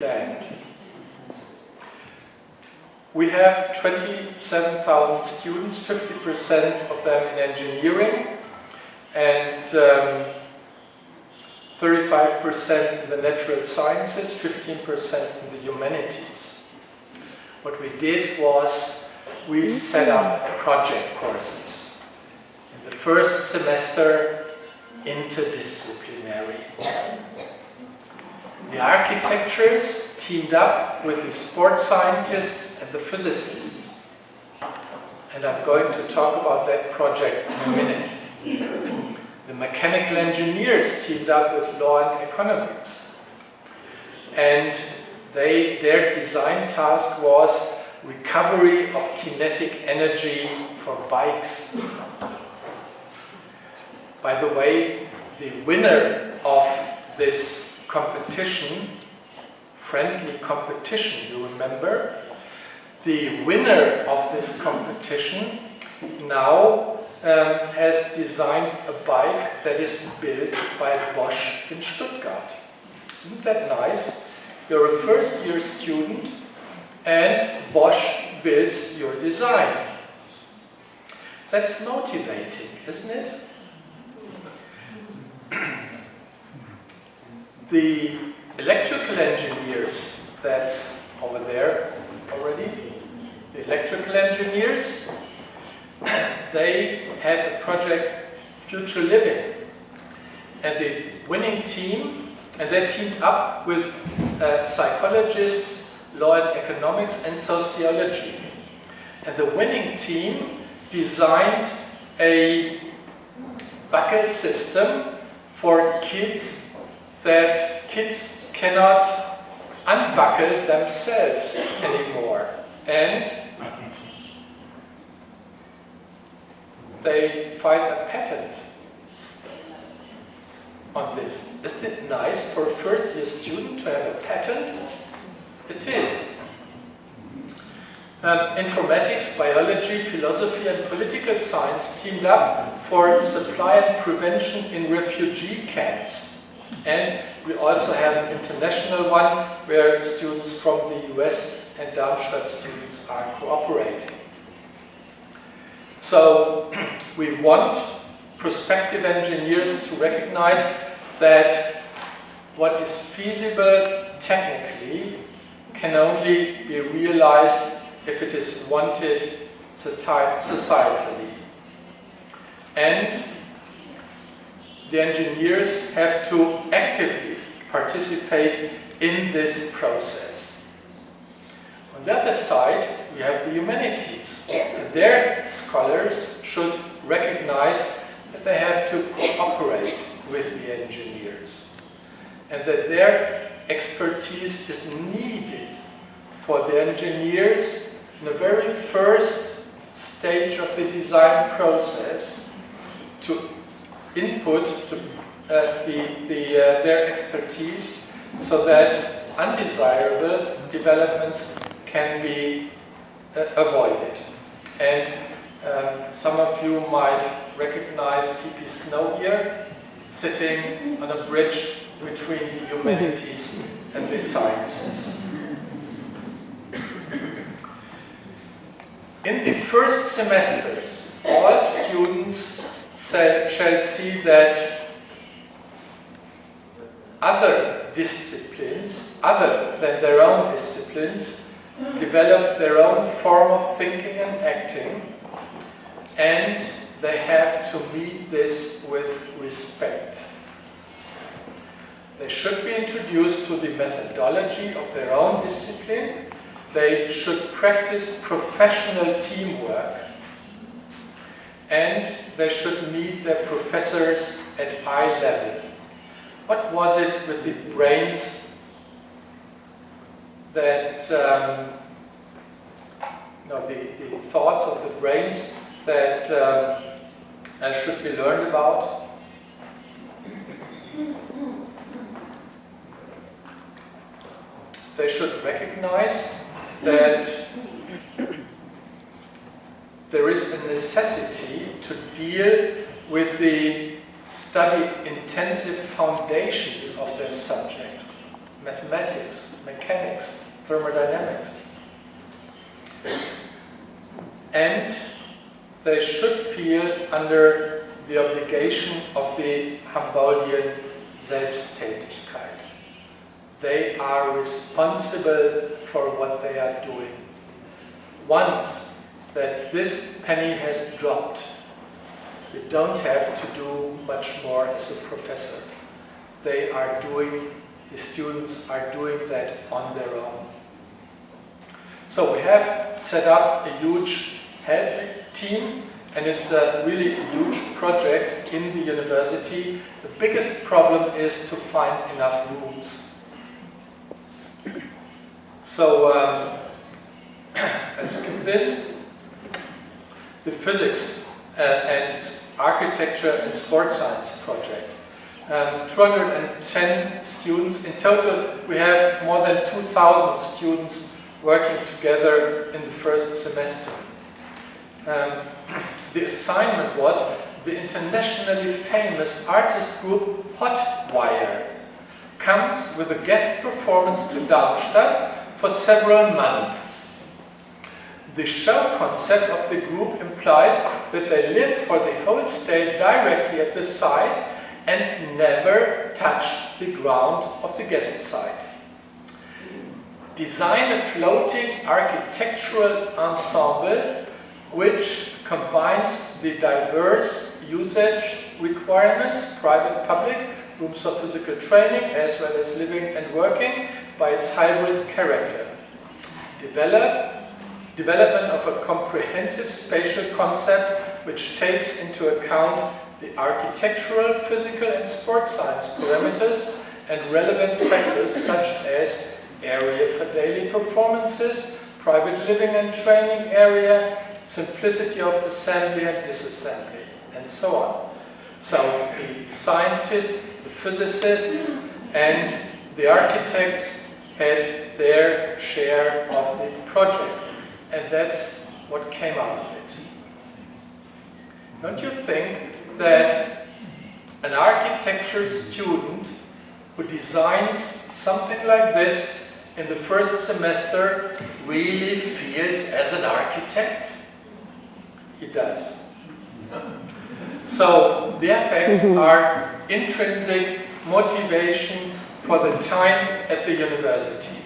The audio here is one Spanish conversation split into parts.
land. We have 27,000 students, 50% of them in engineering and 35% in the natural sciences, 15% in the humanities. What we did was we set up project courses. In the first semester, interdisciplinary. The architectures teamed up with the sports scientists and the physicists. And I'm going to talk about that project in a minute. The mechanical engineers teamed up with law and economics. And their design task was recovery of kinetic energy for bikes. By the way, the winner of this competition, friendly competition, you remember, the winner of this competition now has designed a bike that is built by Bosch in Stuttgart. Isn't that nice? You're a first-year student and Bosch builds your design. That's motivating, isn't it? The electrical engineers, that's over there already, the electrical engineers, they had a project, Future Living. And the winning team, and they teamed up with psychologists, law and economics, and sociology. And the winning team designed a bucket system for kids that kids cannot unbuckle themselves anymore. And they filed a patent on this. Isn't it nice for a first-year student to have a patent? It is. Informatics, biology, philosophy, and political science teamed up for supply and prevention in refugee camps. And we also have an international one where students from the US and Darmstadt students are cooperating. So we want prospective engineers to recognize that what is feasible technically can only be realized if it is wanted societally. And the engineers have to actively participate in this process. On the other side, we have the humanities. And their scholars should recognize that they have to cooperate with the engineers and that their expertise is needed for the engineers in the very first stage of the design process to input to their expertise so that undesirable developments can be avoided. And some of you might recognize C.P. Snow here, sitting on a bridge between the humanities and the sciences. In the first semesters, all students shall see that other disciplines, other than their own disciplines, develop their own form of thinking and acting, and they have to meet this with respect. They should be introduced to the methodology of their own discipline. They should practice professional teamwork, and they should meet their professors at eye level. What was it with the brains that, the thoughts of the brains that should be learned about? They should recognize that there is a necessity to deal with the study-intensive foundations of their subject, mathematics. mechanics, thermodynamics. And they should feel under the obligation of the Humboldtian Selbsttätigkeit. They are responsible for what they are doing. Once that this penny has dropped, you don't have to do much more as a professor. The students are doing that on their own. So we have set up a huge help team, and it's a really huge project in the university. The biggest problem is to find enough rooms. So let's skip this. The physics and architecture and sports science project. 210 students. In total, we have more than 2,000 students working together in the first semester. The assignment was the internationally famous artist group Hotwire comes with a guest performance to Darmstadt for several months. The show concept of the group implies that they live for the whole stay directly at the site and never touch the ground of the guest site. Design a floating architectural ensemble which combines the diverse usage requirements, private, public, rooms for physical training, as well as living and working, by its hybrid character. Development of a comprehensive spatial concept which takes into account the architectural, physical and sports science parameters and relevant factors such as area for daily performances, private living and training area, simplicity of assembly and disassembly, and so on. So the scientists, the physicists and the architects had their share of the project, and that's what came out of it. Don't you think that an architecture student who designs something like this in the first semester really feels as an architect? He does. So the effects are intrinsic motivation for the time at the university.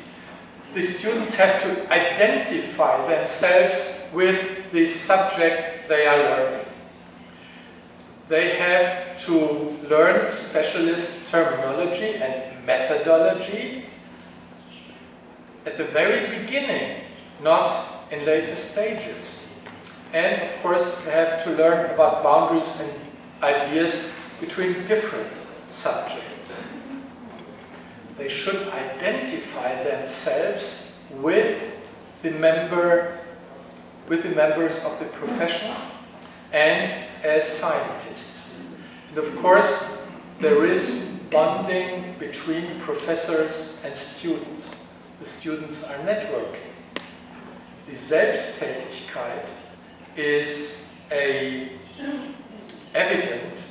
The students have to identify themselves with the subject they are learning. They have to learn specialist terminology and methodology at the very beginning, not in later stages. And of course, they have to learn about boundaries and ideas between different subjects. They should identify themselves with the members of the profession and as scientists. And of course, there is bonding between professors and students. The students are networking. The Selbsttätigkeit is an evident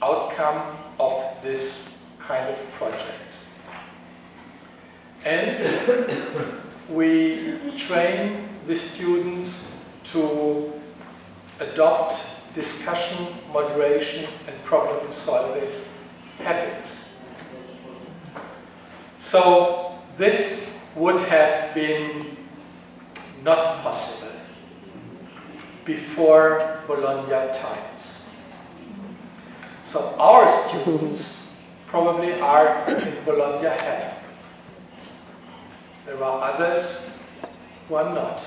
outcome of this kind of project. And we train the students to adopt discussion, moderation, and problem-solving habits. So this would have been not possible before Bologna times. So our students probably are in Bologna heaven. There are others who are not.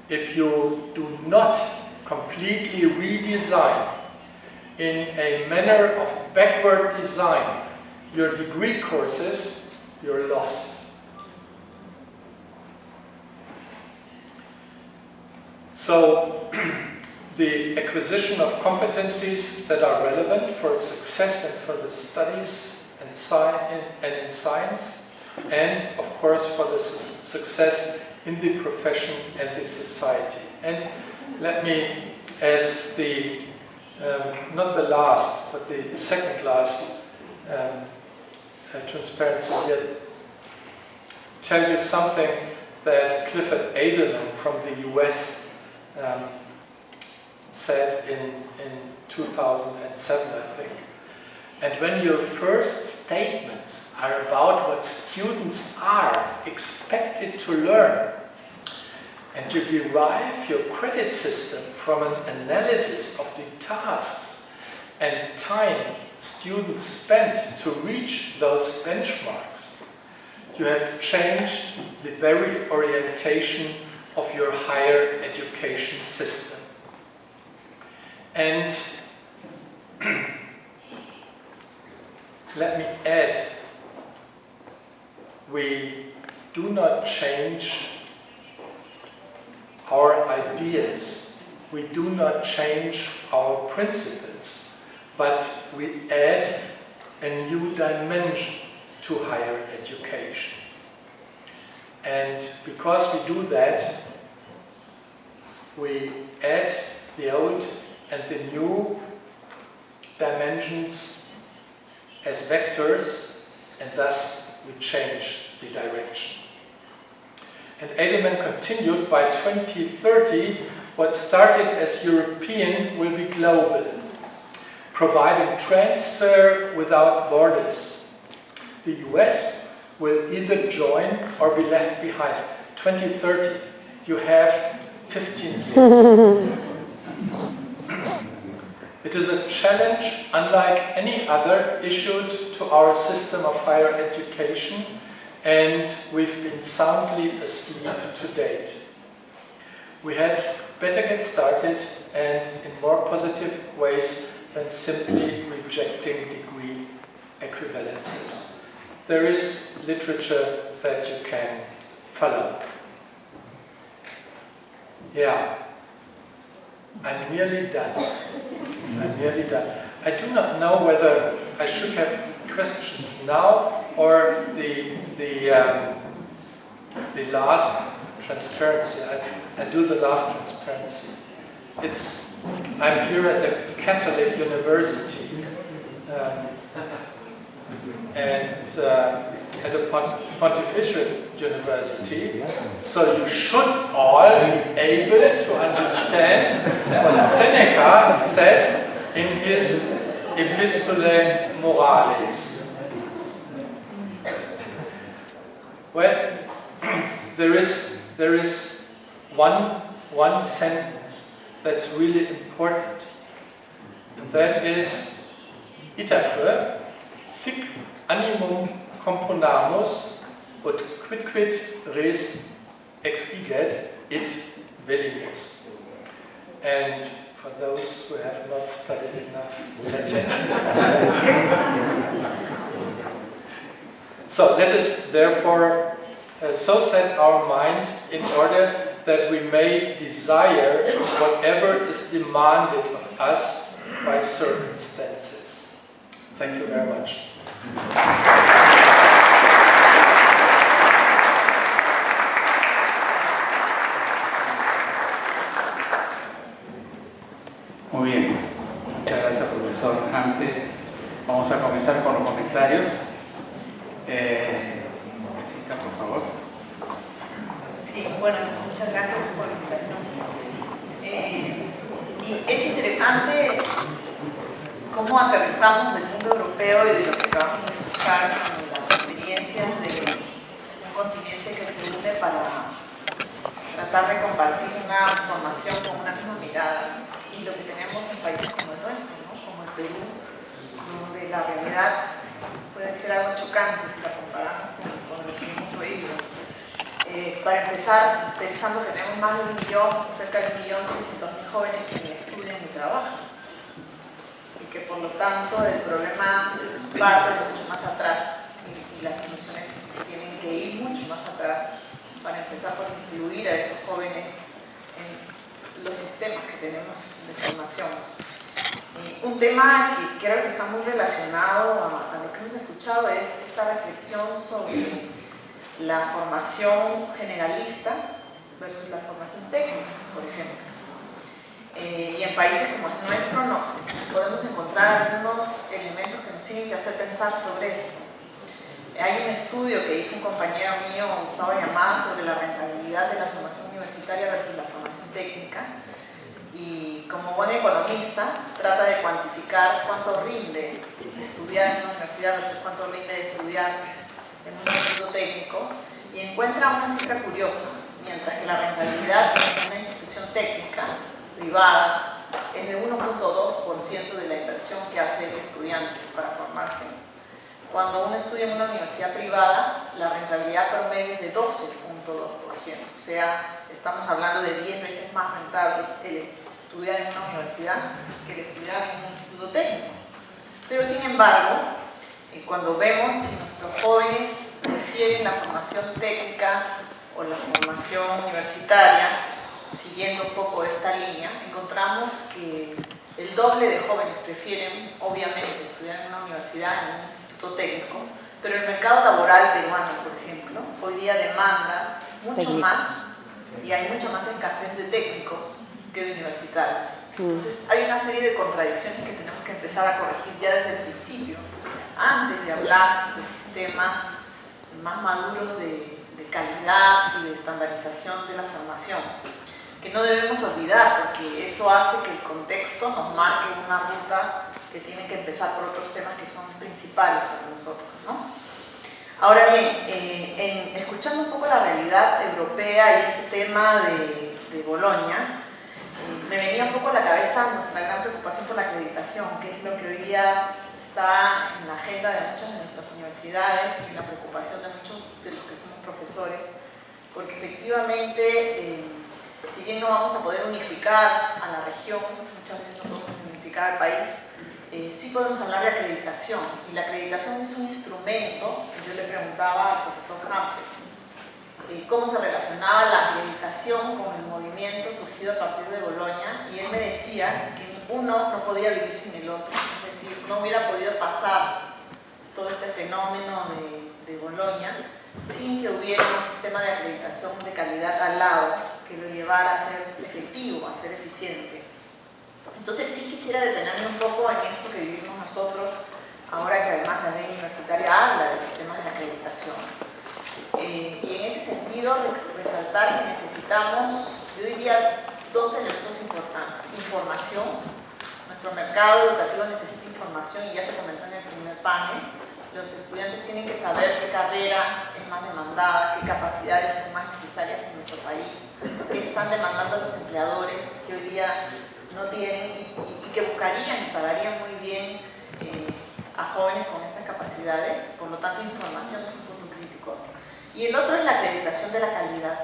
If you do not completely redesign in a manner of backward design your degree courses, you're lost. So the acquisition of competencies that are relevant for success and for the studies and in science, and of course for the success in the profession and the society. And let me, as the, not the last, but the second last transparency here, tell you something that Clifford Edelman from the US said in 2007, I think. And when your first statements are about what students are expected to learn, and you derive your credit system from an analysis of the tasks and time students spent to reach those benchmarks, you have changed the very orientation of your higher education system. And let me add, we do not change our ideas, we do not change our principles, but we add a new dimension to higher education. And because we do that, we add the old and the new dimensions as vectors, and thus we change the direction. And Edelman continued, by 2030, what started as European will be global, providing transfer without borders. The US will either join or be left behind. 2030, you have 15 years. It is a challenge unlike any other issued to our system of higher education, and we've been soundly asleep to date. We had better get started, and in more positive ways than simply rejecting degree equivalences. There is literature that you can follow. Yeah, I'm nearly done. I'm nearly done. I do not know whether I should have questions now or the last transparency. I do the last transparency. I'm here at the Catholic University and at the Pontifical University, so you should all be able to understand what Seneca said in his Epistolae Morales. Well, there is one sentence that's really important, and that is itaque sic animum componamus ut quidquid res exiget it velimus. And for those who have not studied enough Latin, so let us therefore so set our minds in order that we may desire whatever is demanded of us by circumstances. Thank you very much. Muy bien, muchas gracias, profesor. Antes vamos a comenzar con los comentarios. Jessica, por favor. Sí, bueno, muchas gracias por la invitación. Y es interesante cómo aterrizamos del mundo europeo y de lo que acabamos de escuchar, las experiencias de un continente que se une para tratar de compartir una formación con una misma mirada, y lo que tenemos en países como el nuestro, ¿no? Como el Perú, donde la realidad puede ser algo chocante si la comparamos con lo que hemos oído. Para empezar, pensando que tenemos más de 1 millón, cerca de 1.300.000 jóvenes que ni estudian ni trabajan, y que por lo tanto el problema parte de mucho más atrás, y las soluciones tienen que ir mucho más atrás, para empezar por incluir a esos jóvenes en los sistemas que tenemos de formación. Un tema que creo que está muy relacionado a lo que hemos escuchado es esta reflexión sobre la formación generalista versus la formación técnica, por ejemplo. Y en países como el nuestro podemos encontrar algunos elementos que nos tienen que hacer pensar sobre eso. Hay un estudio que hizo un compañero mío, Gustavo Llamada, sobre la rentabilidad de la formación universitaria versus la formación técnica. Y como buen economista, trata de cuantificar cuánto rinde estudiar en una universidad versus cuánto rinde estudiar en un instituto técnico, y encuentra una cifra curiosa. Mientras que la rentabilidad en una institución técnica privada es de 1.2% de la inversión que hace el estudiante para formarse, cuando uno estudia en una universidad privada, la rentabilidad promedio es de 12.2%. O sea, estamos hablando de 10 veces más rentable el estudiar en una universidad que el estudiar en un instituto técnico. Pero sin embargo, cuando vemos si nuestros jóvenes prefieren la formación técnica o la formación universitaria, siguiendo un poco esta línea, encontramos que el doble de jóvenes prefieren, obviamente, estudiar en una universidad, en un instituto técnico, pero el mercado laboral peruano, por ejemplo, hoy día demanda mucho más y hay mucha más escasez de técnicos que de universitarios. Entonces hay una serie de contradicciones que tenemos que empezar a corregir ya desde el principio, antes de hablar de sistemas más maduros de calidad y de estandarización de la formación, que no debemos olvidar, porque eso hace que el contexto nos marque una ruta que tiene que empezar por otros temas que son principales para nosotros, ¿no? Ahora bien, escuchando un poco la realidad europea y este tema de Bolonia, me venía un poco a la cabeza nuestra gran preocupación por la acreditación, que es lo que hoy día está en la agenda de muchas de nuestras universidades y la preocupación de muchos de los que somos profesores, porque efectivamente, si bien no vamos a poder unificar a la región, muchas veces no podemos unificar al país, sí podemos hablar de acreditación, y la acreditación es un instrumento. Yo le preguntaba al profesor Hampe cómo se relacionaba la acreditación con el movimiento surgido a partir de Bolonia, y él me decía que uno no podía vivir sin el otro, es decir, no hubiera podido pasar todo este fenómeno de Bolonia sin que hubiera un sistema de acreditación de calidad al lado que lo llevara a ser efectivo, a ser eficiente. Entonces sí quisiera detenerme un poco en esto que vivimos nosotros, ahora que además la ley universitaria habla de sistemas de acreditación. Y en ese sentido, resaltar que necesitamos, yo diría, dos elementos importantes. Información. Nuestro mercado educativo necesita información, y ya se comentó en el primer panel. Los estudiantes tienen que saber qué carrera es más demandada, qué capacidades son más necesarias en nuestro país, qué están demandando los empleadores que hoy día no tienen y que buscarían y pagarían muy bien a jóvenes con estas capacidades. Por lo tanto, información es un punto crítico. Y el otro es la acreditación de la calidad.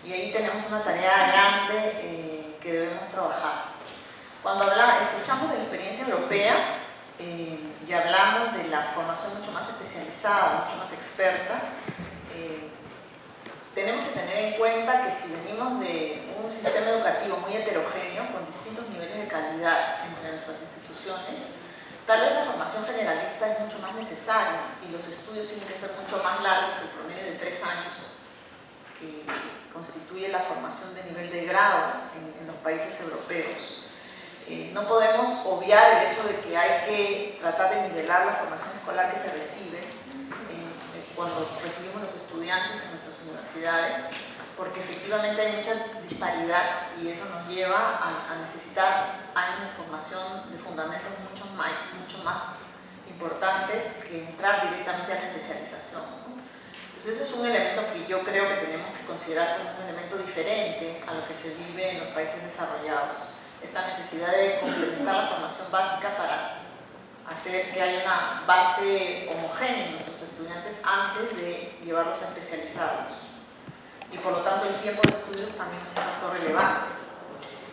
Y ahí tenemos una tarea grande que debemos trabajar. Cuando escuchamos de la experiencia europea, y hablamos de la formación mucho más especializada, mucho más experta, tenemos que tener en cuenta que si venimos de un sistema educativo muy heterogéneo, con distintos niveles de calidad entre nuestras instituciones, tal vez la formación generalista es mucho más necesaria y los estudios tienen que ser mucho más largos que el promedio de 3 años que constituye la formación de nivel de grado en los países europeos. No podemos obviar el hecho de que hay que tratar de nivelar la formación escolar que se recibe cuando recibimos los estudiantes en nuestras universidades, porque efectivamente hay mucha disparidad y eso nos lleva a necesitar años de formación de fundamentos mucho más importantes que entrar directamente a la especialización, ¿no? Entonces ese es un elemento que yo creo que tenemos que considerar como un elemento diferente a lo que se vive en los países desarrollados. Esta necesidad de complementar la formación básica para hacer que haya una base homogénea en nuestros estudiantes antes de llevarlos a especializados. Y por lo tanto el tiempo de estudios también es un factor relevante.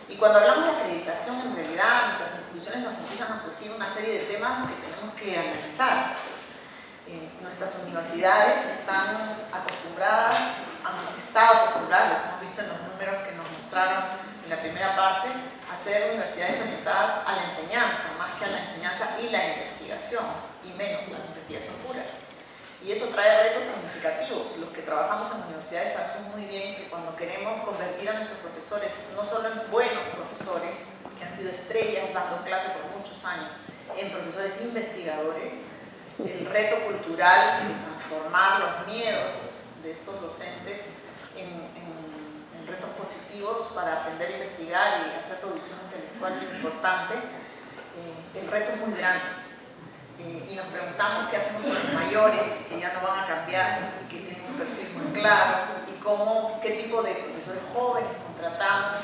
Y cuando hablamos de acreditación, en realidad nuestras instituciones nos empiezan a surgir una serie de temas que tenemos que analizar. Nuestras universidades están acostumbradas, han estado acostumbradas, los hemos visto en los números que nos mostraron en la primera parte, a ser universidades orientadas a la enseñanza, más que a la enseñanza y la investigación, y menos a la investigación pura. Y eso trae retos significativos. Los que trabajamos en universidades sabemos muy bien que cuando queremos convertir a nuestros profesores, no solo en buenos profesores, que han sido estrellas dando clases por muchos años, en profesores investigadores, el reto cultural, el transformar los miedos de estos docentes en retos positivos para aprender a investigar y hacer producción intelectual importante, el reto es muy grande. Y nos preguntamos qué hacemos con los mayores, que ya no van a cambiar, que tienen un perfil muy claro, y qué tipo de profesores jóvenes contratamos,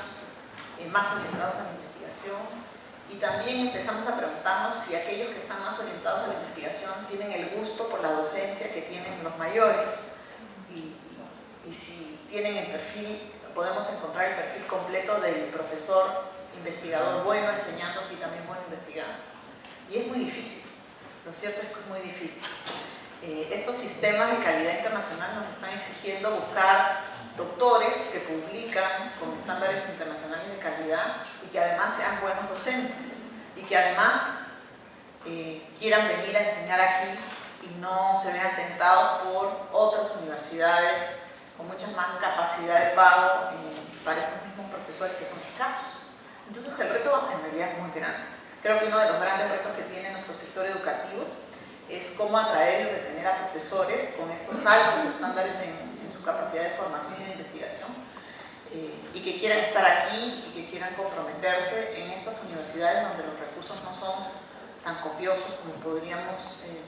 más orientados a la investigación. Y también empezamos a preguntarnos si aquellos que están más orientados a la investigación tienen el gusto por la docencia que tienen los mayores, y si tienen el perfil, podemos encontrar el perfil completo del profesor investigador bueno enseñando y también bueno investigando. Y es muy difícil, lo cierto es que es muy difícil. Estos sistemas de calidad internacional nos están exigiendo buscar doctores que publican con estándares internacionales de calidad y que además sean buenos docentes y que además quieran venir a enseñar aquí y no se vean tentados por otras universidades con mucha más capacidad de pago para estos mismos profesores que son escasos. Entonces el reto en realidad es muy grande. Creo que uno de los grandes retos que tiene nuestro sector educativo es cómo atraer y retener a profesores con estos altos estándares en su capacidad de formación y de investigación, y que quieran estar aquí y que quieran comprometerse en estas universidades donde los recursos no son tan copiosos como podríamos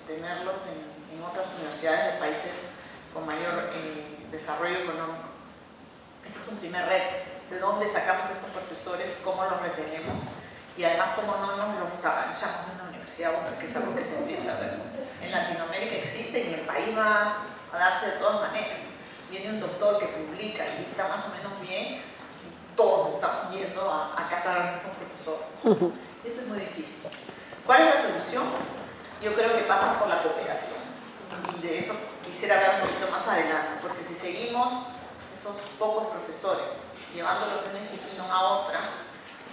tenerlos en otras universidades de países con mayor desarrollo económico. Ese es un primer reto. ¿De dónde sacamos estos profesores? ¿Cómo los retenemos? Y además, ¿cómo no nos los avanchamos en una universidad u otra? Que es algo que se empieza a ver. En Latinoamérica existe y en el país va a darse de todas maneras. Viene un doctor que publica y está más o menos bien, y todos estamos yendo a cazar al mismo profesor. Eso es muy difícil. ¿Cuál es la solución? Yo creo que pasa por la cooperación. Y de eso quisiera hablar un poquito más adelante, porque si seguimos esos pocos profesores llevándolos de una disciplina a otra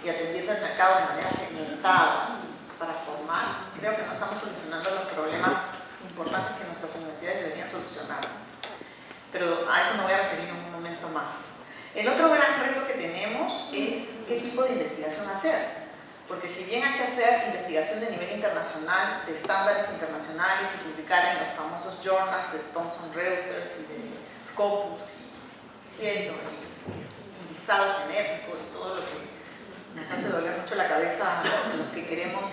y atendiendo el mercado de manera segmentada para formar, creo que no estamos solucionando los problemas importantes que nuestras universidades deberían solucionar. Pero a eso me voy a referir en un momento más. El otro gran reto que tenemos es qué tipo de investigación hacer. Porque si bien hay que hacer investigación de nivel internacional, de estándares internacionales y publicar en los famosos journals de Thomson Reuters y de Scopus y Cielo y indizados en EBSCO y todo lo que nos hace doler mucho la cabeza a los que queremos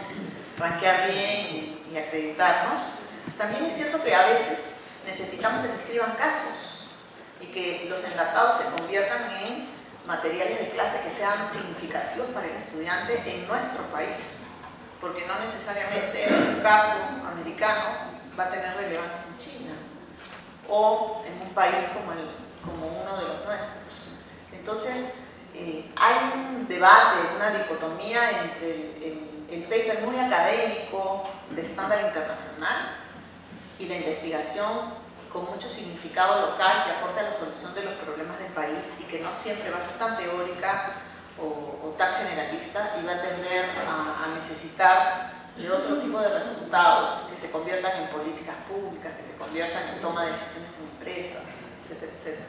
rankear bien y acreditarnos, también es cierto que a veces necesitamos que se escriban casos y que los enlatados se conviertan en materiales de clase que sean significativos para el estudiante en nuestro país, porque no necesariamente un caso americano va a tener relevancia en China o en un país como uno de los nuestros. Entonces, hay un debate, una dicotomía entre el paper muy académico de estándar internacional y la investigación con mucho significado local que aporte a la solución de los problemas del país y que no siempre va a ser tan teórica o tan generalista y va a tender a necesitar de otro tipo de resultados que se conviertan en políticas públicas, que se conviertan en toma de decisiones en empresas, etcétera, etcétera.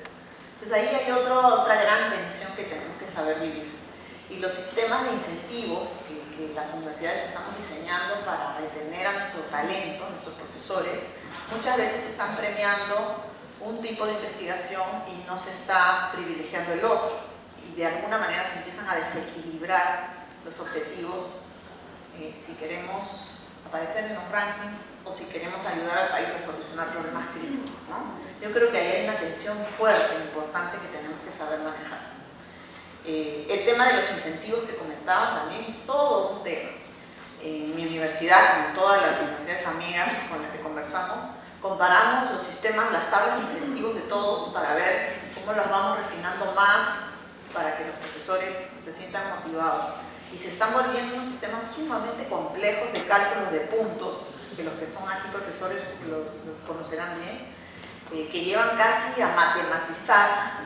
Entonces ahí hay otra gran tensión que tenemos que saber vivir. Y los sistemas de incentivos que las universidades estamos diseñando para retener a nuestro talento, a nuestros profesores, muchas veces están premiando un tipo de investigación y no se está privilegiando el otro. Y de alguna manera se empiezan a desequilibrar los objetivos si queremos aparecer en los rankings o si queremos ayudar al país a solucionar problemas críticos, ¿no? Yo creo que ahí hay una tensión fuerte, importante, que tenemos que saber manejar. El tema de los incentivos que comentaba también es todo un tema. En mi universidad, como todas las universidades amigas con las que conversamos, comparamos los sistemas, las tablas de incentivos de todos para ver cómo los vamos refinando más para que los profesores se sientan motivados. Y se están volviendo unos sistemas sumamente complejos de cálculos de puntos, que los que son aquí profesores los conocerán bien, que llevan casi a matematizar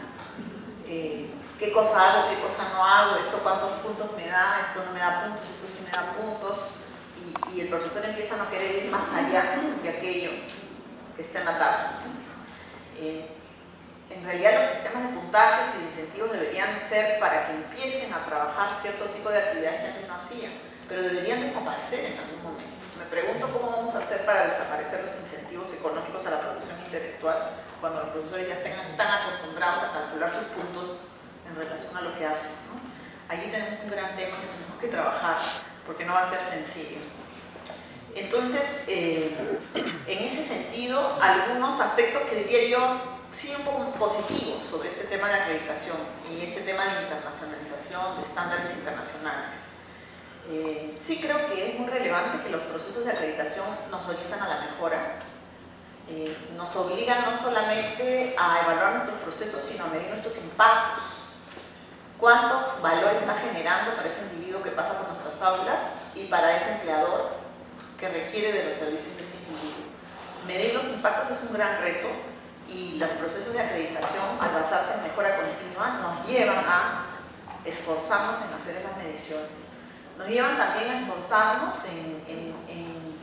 qué cosa hago, qué cosa no hago, esto cuántos puntos me da, esto no me da puntos, esto sí me da puntos, y el profesor empieza a no querer ir más allá de aquello que está en la tabla. En realidad los sistemas de puntajes y de incentivos deberían ser para que empiecen a trabajar cierto tipo de actividades que antes no hacían. pero deberían desaparecer en algún momento. Me pregunto cómo vamos a hacer para desaparecer los incentivos económicos a la producción intelectual cuando los profesores ya estén tan acostumbrados a calcular sus puntos en relación a lo que hacen, ¿no? Allí tenemos un gran tema que tenemos que trabajar porque no va a ser sencillo. Entonces, en ese sentido, algunos aspectos que diría yo sí un poco positivos sobre este tema de acreditación y este tema de internacionalización, de estándares internacionales. Sí creo que es muy relevante que los procesos de acreditación nos orientan a la mejora, nos obligan no solamente a evaluar nuestros procesos, sino a medir nuestros impactos. ¿Cuánto valor está generando para ese individuo que pasa por nuestras aulas y para ese empleador que requiere de los servicios de ese individuo? Medir los impactos es un gran reto y los procesos de acreditación, al basarse en mejora continua, nos llevan a esforzarnos en hacer esas mediciones. Nos llevan también a esforzarnos en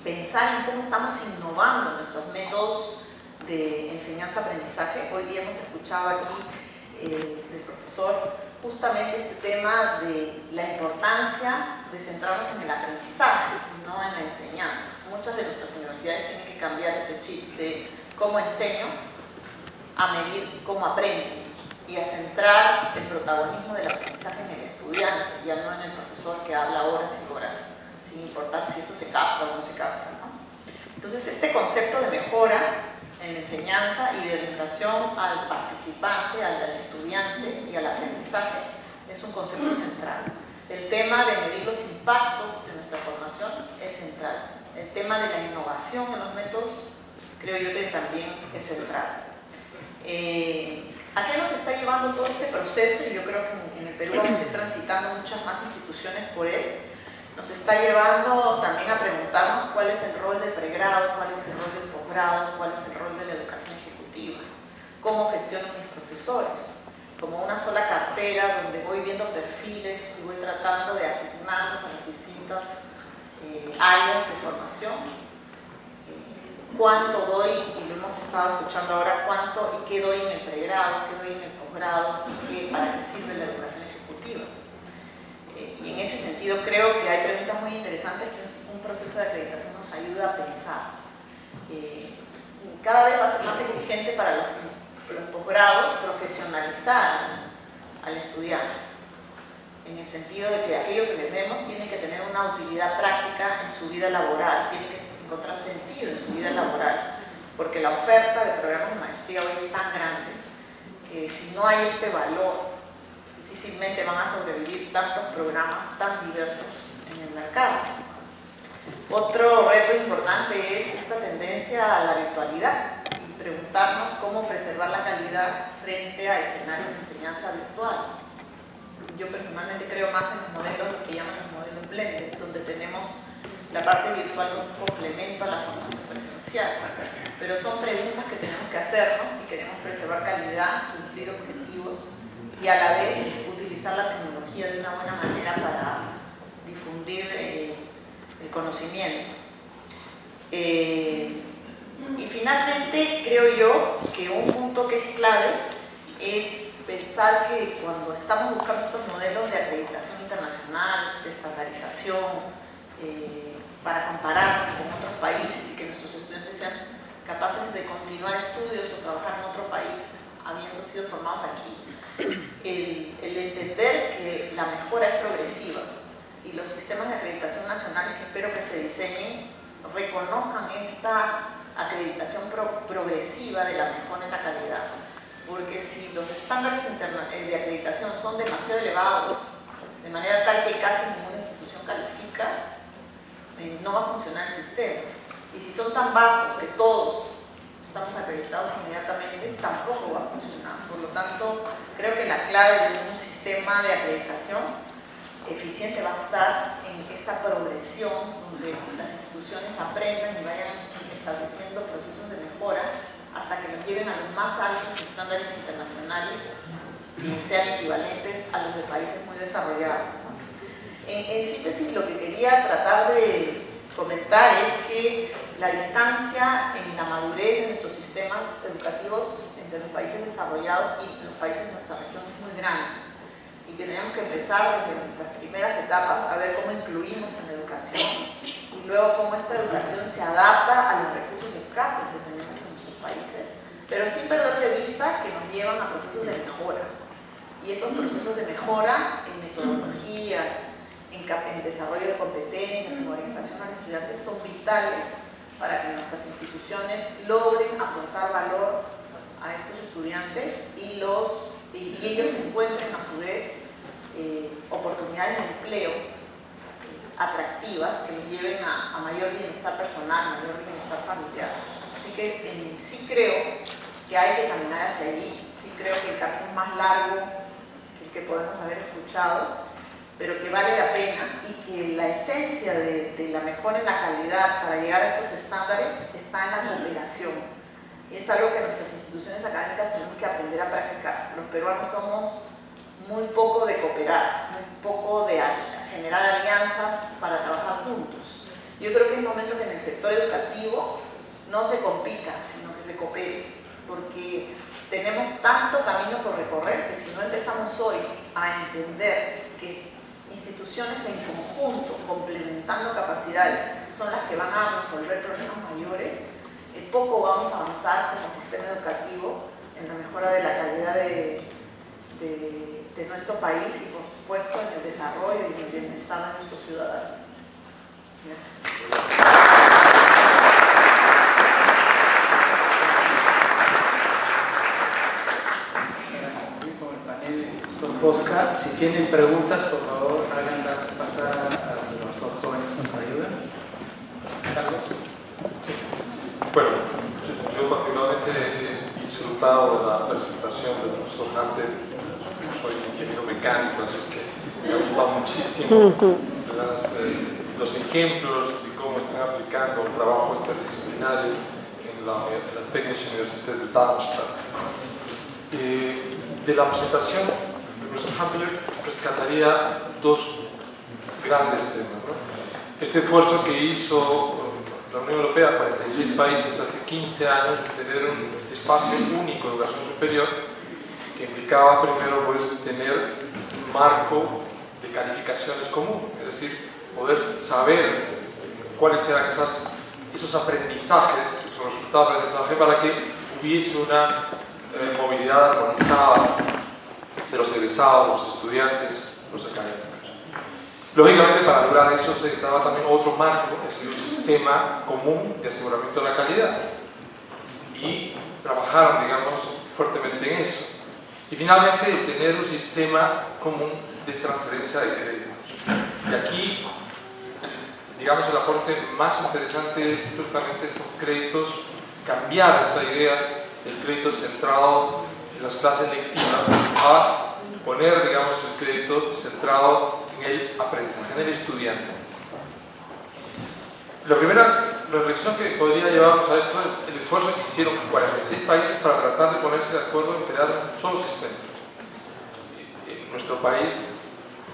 pensar en cómo estamos innovando nuestros métodos de enseñanza-aprendizaje. Hoy día hemos escuchado aquí del profesor justamente este tema de la importancia de centrarnos en el aprendizaje, no en la enseñanza. Muchas de nuestras universidades tienen que cambiar este chip de cómo enseño a medir cómo aprendo y a centrar el protagonismo del aprendizaje en el estudiante, ya no en el profesor que habla horas y horas, sin importar si esto se capta o no se capta, ¿no? Entonces, este concepto de mejora en la enseñanza y de orientación al participante, al estudiante y al aprendizaje es un concepto central. El tema de medir los impactos de nuestra formación es central. El tema de la innovación en los métodos creo yo que también es central. ¿A qué nos está llevando todo este proceso? Y yo creo que en el Perú vamos a ir transitando muchas más instituciones por él. Nos está llevando también a preguntarnos cuál es el rol del pregrado, cuál es el rol del posgrado, cuál es el rol de la educación ejecutiva, cómo gestiono mis profesores, como una sola cartera donde voy viendo perfiles y voy tratando de asignarlos a las distintas áreas de formación. Cuánto doy, y lo hemos estado escuchando ahora, cuánto y qué doy en el pregrado, qué doy en el posgrado, y para qué sirve la educación ejecutiva. Y en ese sentido creo que hay preguntas muy interesantes que un proceso de acreditación nos ayuda a pensar. Cada vez va a ser más exigente para los posgrados profesionalizar al estudiante, en el sentido de que aquello que les demos tiene que tener una utilidad práctica en su vida laboral, tiene que encontrar sentido en su vida laboral, porque la oferta de programas de maestría hoy es tan grande que si no hay este valor, difícilmente van a sobrevivir tantos programas tan diversos en el mercado. Otro reto importante es esta tendencia a la virtualidad y preguntarnos cómo preservar la calidad frente a escenarios de enseñanza virtual. Yo personalmente creo más en los modelos que llaman los modelos blended, donde tenemos la parte virtual como un complemento a la formación presencial. Pero son preguntas que tenemos que hacernos si queremos preservar calidad, cumplir objetivos y a la vez utilizar la tecnología de una buena manera para difundir el conocimiento. Y finalmente creo yo que un punto que es clave es pensar que cuando estamos buscando estos modelos de acreditación internacional, de estandarización, para comparar con otros países y que nuestros estudiantes sean capaces de continuar estudios o trabajar en otro país habiendo sido formados aquí, el entender que la mejora es progresiva y los sistemas de acreditación nacionales que espero que se diseñen reconozcan esta acreditación progresiva de la mejora en la calidad, porque si los estándares de acreditación son demasiado elevados, de manera tal que casi ninguna institución califica, no va a funcionar el sistema. Y si son tan bajos que todos estamos acreditados inmediatamente, tampoco va a funcionar. Por lo tanto, creo que la clave de un sistema de acreditación eficiente va a estar en esta progresión donde las instituciones aprendan y vayan estableciendo procesos de mejora hasta que nos lleven a los más altos estándares internacionales que sean equivalentes a los de países muy desarrollados. En síntesis, lo que quería tratar de comentar es que la distancia en la madurez de nuestros sistemas educativos entre los países desarrollados y los países de nuestra región es muy grande. y que tenemos que empezar desde nuestras primeras etapas a ver cómo incluimos en la educación y luego cómo esta educación se adapta a los recursos escasos que tenemos en nuestros países, pero sin perder de vista que nos llevan a procesos de mejora. Y esos procesos de mejora en metodologías, en desarrollo de competencias, en orientación a los estudiantes son vitales para que nuestras instituciones logren aportar valor a estos estudiantes y ellos encuentren a su vez oportunidades de empleo atractivas que les lleven a mayor bienestar personal, mayor bienestar familiar. Así que sí creo que hay que caminar hacia allí, sí creo que el camino es más largo que el que podemos haber escuchado, pero que vale la pena y que la esencia de la mejora en la calidad para llegar a estos estándares está en la cooperación. Y es algo que nuestras instituciones académicas tenemos que aprender a practicar. Los peruanos somos muy poco de cooperar, muy poco de generar alianzas para trabajar juntos. Yo creo que es momento que en el sector educativo no se compita, sino que se coopere, porque tenemos tanto camino por recorrer que si no empezamos hoy a entender que instituciones en conjunto, complementando capacidades, son las que van a resolver problemas mayores, poco vamos a avanzar como sistema educativo en la mejora de la calidad de nuestro país y por supuesto en el desarrollo y en el bienestar de nuestros ciudadanos. Oscar, si tienen preguntas, por favor, háganlas pasar a los jóvenes que nos ayudan. Carlos. Bueno, yo particularmente he disfrutado de la presentación del profesor Hunter. Soy ingeniero mecánico, así que me ha gustado muchísimo los ejemplos de cómo están aplicando el trabajo interdisciplinario en la Technische Universität de Darmstadt. De la presentación del profesor Hunter rescataría dos grandes temas, ¿no? Este esfuerzo que hizo la Unión Europea, 46 países hace 15 años, de tener un espacio único de educación superior que implicaba primero pues, tener un marco de calificaciones común, es decir, poder saber cuáles eran esos aprendizajes, esos resultados de aprendizaje para que hubiese una movilidad armonizada de los egresados, los estudiantes, los académicos. Lógicamente, para lograr eso se necesitaba también otro marco, es decir, un sistema común de aseguramiento de la calidad. Y trabajaron, digamos, fuertemente en eso. Y finalmente, tener un sistema común de transferencia de créditos. Y aquí, digamos, el aporte más interesante es justamente estos créditos, cambiar esta idea del crédito centrado en las clases lectivas a poner, digamos, el crédito centrado en el aprendizaje, en el estudiante. La primera reflexión que podría llevarnos a esto es el esfuerzo que hicieron 46 países para tratar de ponerse de acuerdo en crear un solo sistema. En nuestro país,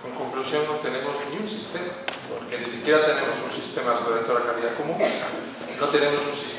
en conclusión, no tenemos ni un sistema, porque ni siquiera tenemos un sistema de la calidad común, no tenemos un sistema